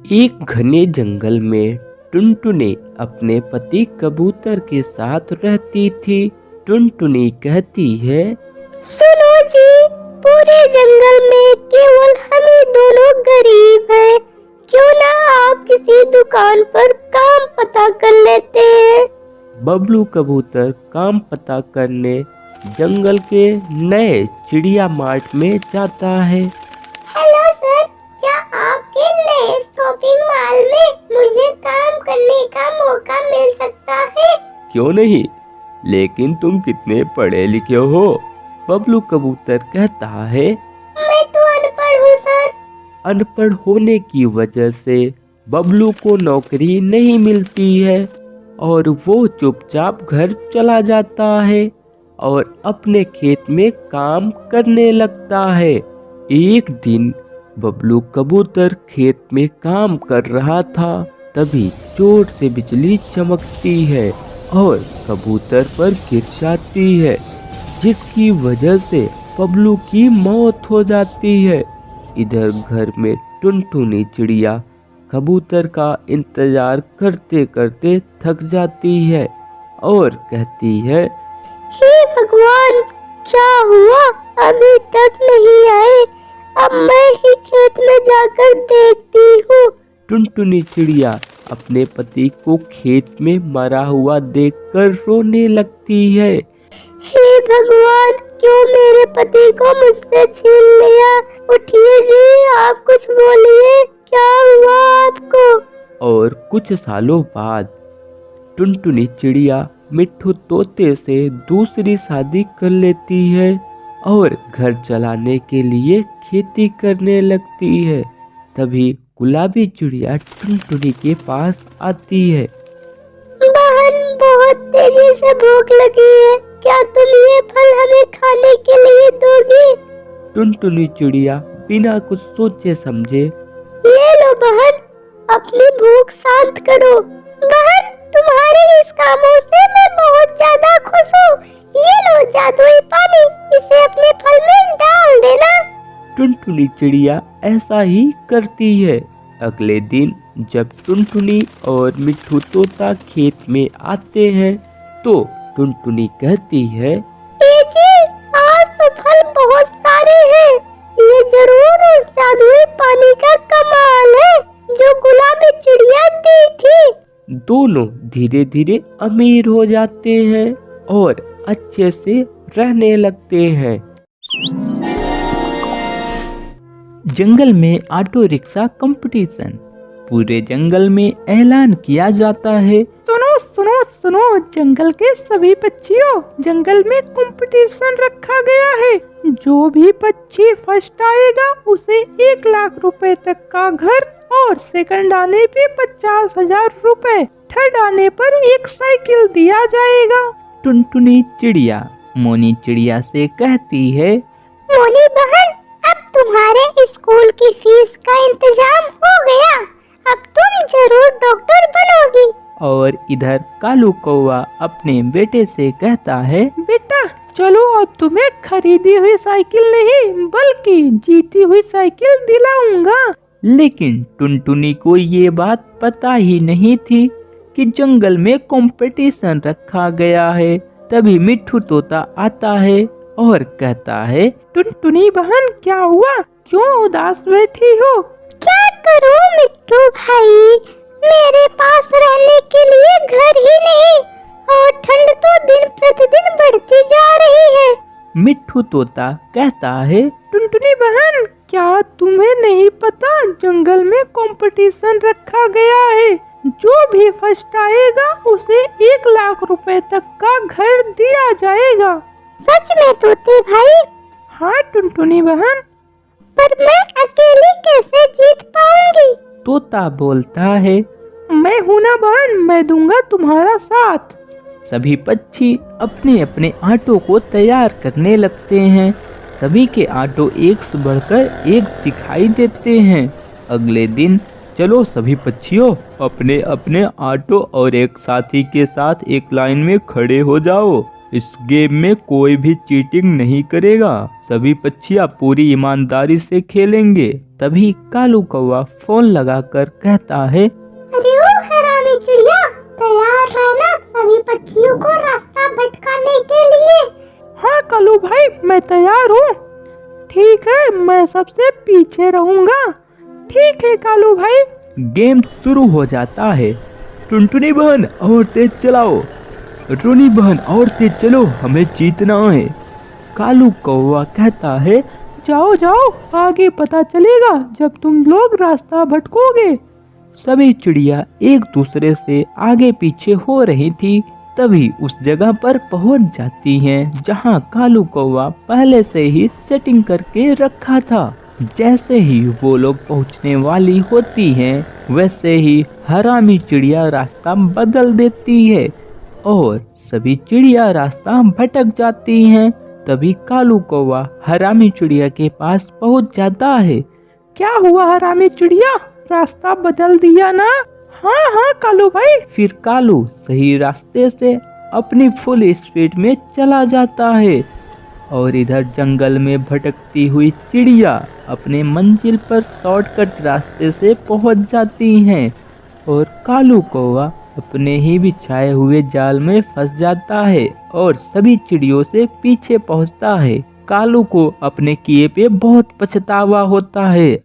एक घने जंगल में टुनटुनी अपने पति कबूतर के साथ रहती थी। टुनटुनी कहती है, सुनो जी, पूरे जंगल में केवल हम ही दोनों गरीब हैं। क्यों ना आप किसी दुकान पर काम पता कर लेते हैं। बबलू कबूतर काम पता करने जंगल के नए चिड़िया मार्ट में जाता है। हेलो सर, क्या आपके नए शॉपिंग मॉल में मुझे काम करने का मौका मिल सकता है? क्यों नहीं, लेकिन तुम कितने पढ़े लिखे हो? बबलू कबूतर कहता है, मैं तो अनपढ़ हूँ सर। अनपढ़ होने की वजह से बबलू को नौकरी नहीं मिलती है और वो चुपचाप घर चला जाता है और अपने खेत में काम करने लगता है। एक दिन बबलू कबूतर खेत में काम कर रहा था, तभी जोर से बिजली चमकती है और कबूतर पर गिर जाती है, जिसकी वजह से बबलू की मौत हो जाती है। इधर घर में टुनटुनी चिड़िया कबूतर का इंतजार करते करते थक जाती है और कहती है, हे भगवान, क्या हुआ? अभी तक नहीं आए। अब मैं ही खेत में जाकर देखती हूँ। टुनटुनी चिड़िया अपने पति को खेत में मरा हुआ देखकर रोने लगती है। हे भगवान, क्यों मेरे पति को मुझसे छीन लिया? उठिए जी, आप कुछ बोलिए, क्या हुआ आपको? और कुछ सालों बाद टुनटुनी चिड़िया मिट्ठू तोते से दूसरी शादी कर लेती है और घर चलाने के लिए खेती करने लगती है। तभी गुलाबी चिड़िया टुनटुनी के पास आती है। बहन, बहुत तेजी से भूख लगी है। क्या तुम ये फल हमें खाने के लिए दोगी? टुनटुनी चिड़िया बिना कुछ सोचे समझे, ये लो बहन, अपनी भूख शांत करो। बहन, तुम्हारे इस कामों से मैं बहुत ज्यादा खुश हूँ। ये लो जादुई पानी, इसे अपने फल में डाल देना। टुनटुनी चिड़िया ऐसा ही करती है। अगले दिन जब टुनटुनी और मिट्ठू तोता खेत में आते हैं तो टुनटुनी कहती है, ए जी, आज तो फल बहुत सारे हैं। ये जरूर उस जादुई पानी का कमाल है जो गुलाबी चिड़िया दी थी। दोनों धीरे धीरे अमीर हो जाते हैं और अच्छे से रहने लगते हैं। जंगल में ऑटो रिक्शा कंपटीशन। पूरे जंगल में ऐलान किया जाता है, सुनो सुनो सुनो जंगल के सभी पक्षियों, जंगल में कंपटीशन रखा गया है। जो भी पक्षी फर्स्ट आएगा उसे 1 लाख रुपए तक का घर और सेकंड आने पे 50,000 रुपए, थर्ड आने पर एक साइकिल दिया जाएगा। टुनटुनी चिड़िया मोनी चिड़िया से कहती है, मोनी बहन, अब तुम्हारे स्कूल की फीस का इंतजाम हो गया। अब तुम जरूर डॉक्टर बनोगी। और इधर कालू कौवा अपने बेटे से कहता है, बेटा चलो अब तुम्हें खरीदी हुई साइकिल नहीं बल्कि जीती हुई साइकिल दिलाऊंगा। लेकिन टुनटुनी को ये बात पता ही नहीं थी कि जंगल में कंपटीशन रखा गया है। तभी मिट्ठू तोता आता है और कहता है, टुनटुनी बहन क्या हुआ, क्यों उदास बैठी हो? क्या करूं मिट्टू भाई, मेरे पास रहने के लिए घर ही नहीं और ठंड तो दिन प्रतिदिन बढ़ती जा रही है। मिट्ठू तोता कहता है, टुनटुनी बहन क्या तुम्हें नहीं पता जंगल में कंपटीशन रखा गया है। जो भी फर्स्ट आएगा उसे 1 लाख रुपए तक का घर दिया जाएगा। सच में तोते भाई? हाँ टुनटुनी बहन। पर मैं अकेली कैसे जीत पाऊंगी? तोता बोलता है, मैं हूँ ना बहन, मैं दूंगा तुम्हारा साथ। सभी पक्षी अपने अपने आटों को तैयार करने लगते हैं। सभी के आटो एक से बढ़कर एक दिखाई देते हैं। अगले दिन चलो सभी पक्षियों, अपने अपने आटो और एक साथी के साथ एक लाइन में खड़े हो जाओ। इस गेम में कोई भी चीटिंग नहीं करेगा। सभी पक्षियाँ पूरी ईमानदारी से खेलेंगे। तभी कालू कौवा फोन लगाकर कहता है, अरे ओ हरामी चिड़िया, तैयार रहना सभी पक्षियों को रास्ता भटकाने के लिए। हाँ कालू भाई, मैं तैयार हूँ। ठीक है, मैं सबसे पीछे रहूँगा। ठीक है कालू भाई। गेम शुरू हो जाता है। टुनटुनी बहन और तेज चलाओ, रोनी बहन और तेज चलो, हमें जीतना है। कालू कौवा कहता है, जाओ जाओ, आगे पता चलेगा जब तुम लोग रास्ता भटकोगे। सभी चिड़िया एक दूसरे से आगे पीछे हो रही थी। तभी उस जगह पर पहुंच जाती हैं जहां कालू कौवा पहले से ही सेटिंग करके रखा था। जैसे ही वो लोग पहुंचने वाली होती हैं, वैसे ही हरामी चिड़िया रास्ता बदल देती है और सभी चिड़िया रास्ता भटक जाती हैं। तभी कालू कौवा हरामी चिड़िया के पास पहुंच जाता है। क्या हुआ हरामी चिड़िया, रास्ता बदल दिया ना? हाँ हाँ कालू भाई। फिर कालू सही रास्ते से अपनी फुल स्पीड में चला जाता है और इधर जंगल में भटकती हुई चिड़िया अपने मंजिल पर शॉर्टकट रास्ते से पहुंच जाती हैं और कालू कौवा अपने ही बिछाए हुए जाल में फंस जाता है और सभी चिड़ियों से पीछे पहुंचता है। कालू को अपने किए पे बहुत पछतावा होता है।